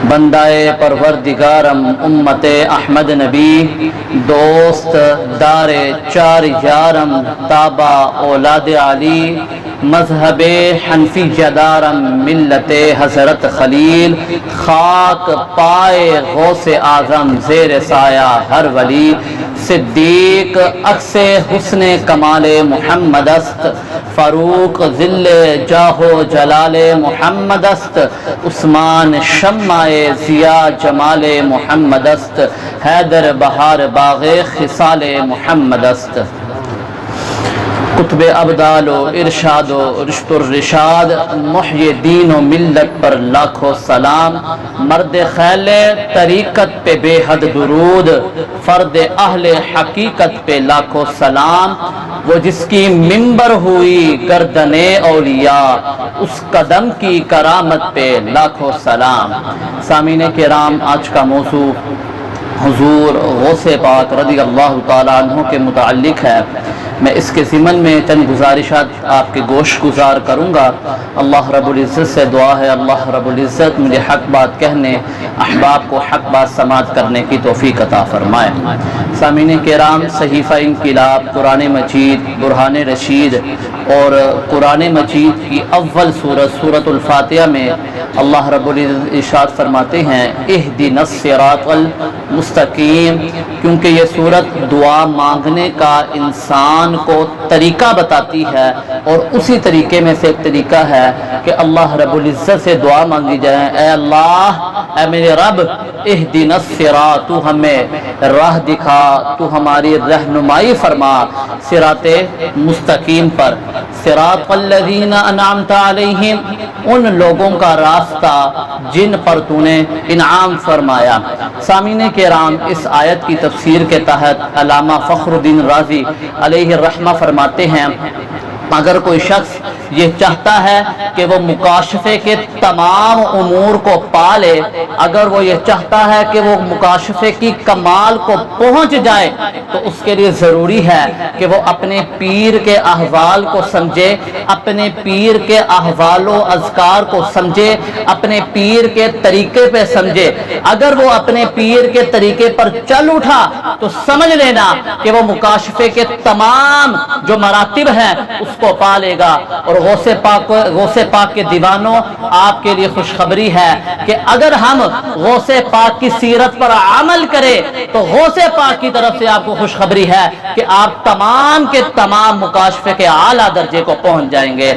بندائے پروردگارم امت احمد نبی، دوست دار چار یارم تابع اولاد علی، مذہب حنفی جدارم ملت حضرت خلیل، خاک پائے غوث اعظم زیر سایہ ہر ولی، صدیق عکس حسن کمال محمد است، فاروق ذل جاہ و جلال محمد است، عثمان شمع ضیا جمال محمد است، حیدر بہار باغ خصال محمد است، قطب ابدال و ارشاد و رشد الرشاد، محی دین و ملت پر لاکھوں سلام، مرد خیل طریقت پہ بے حد درود، فرد اہل حقیقت پہ لاکھوں سلام، وہ جس کی منبر ہوئی گردن اولیاء، اس قدم کی کرامت پہ لاکھوں سلام۔ سامعین کرام، آج کا موضوع حضور غوث پاک رضی اللہ تعالیٰ عنہ کے متعلق ہے۔ میں اس کے ضمن میں چند گزارشات آپ کے گوش گزار کروں گا۔ اللہ رب العزت سے دعا ہے اللہ رب العزت مجھے حق بات کہنے، احباب کو حق بات سماعت کرنے کی توفیق عطا فرمائے۔ سامعین کرام، صحیفہ انقلاب، قرآن مجید، برہان رشید اور قرآن مجید کی اول سورت سورۃ الفاتحہ میں اللہ رب العزت ارشاد فرماتے ہیں اہدنا الصراط المستقیم، کیونکہ یہ سورت دعا مانگنے کا انسان کو طریقہ بتاتی ہے، اور اسی طریقے میں سے ایک طریقہ ہے کہ اللہ رب العزت سے دعا مانگی جائے، اے اللہ، اے میرے رب، اہدنا الصراط، تو ہمیں راہ دکھا، تو ہماری رہنمائی فرما صراط مستقیم پر، صراط الذین انعمت علیہم، ان لوگوں کا راستہ جن پر تو نے انعام فرمایا۔ سامعین کرام، اس آیت کی تفسیر کے تحت علامہ فخر الدین رازی علیہ الرحمہ فرماتے ہیں اگر کوئی شخص یہ چاہتا ہے کہ وہ مکاشفے کے تمام امور کو پا لے، اگر وہ یہ چاہتا ہے کہ وہ مکاشفے کی کمال کو پہنچ جائے، تو اس کے لیے ضروری ہے کہ وہ اپنے پیر کے احوال کو سمجھے، اپنے پیر کے احوال و اذکار کو سمجھے، اپنے پیر کے طریقے پہ سمجھے۔ اگر وہ اپنے پیر کے طریقے پر چل اٹھا تو سمجھ لینا کہ وہ مکاشفے کے تمام جو مراتب ہیں اس کو پا لے گا۔ اور غوث پاک کے دیوانوں، آپ کے لیے خوشخبری ہے کہ اگر ہم غوث پاک کی سیرت پر عمل کریں تو غوث پاک کی طرف سے آپ کو خوشخبری ہے کہ آپ تمام کے تمام مکاشفے کے اعلیٰ درجے کو پہنچ جائیں گے۔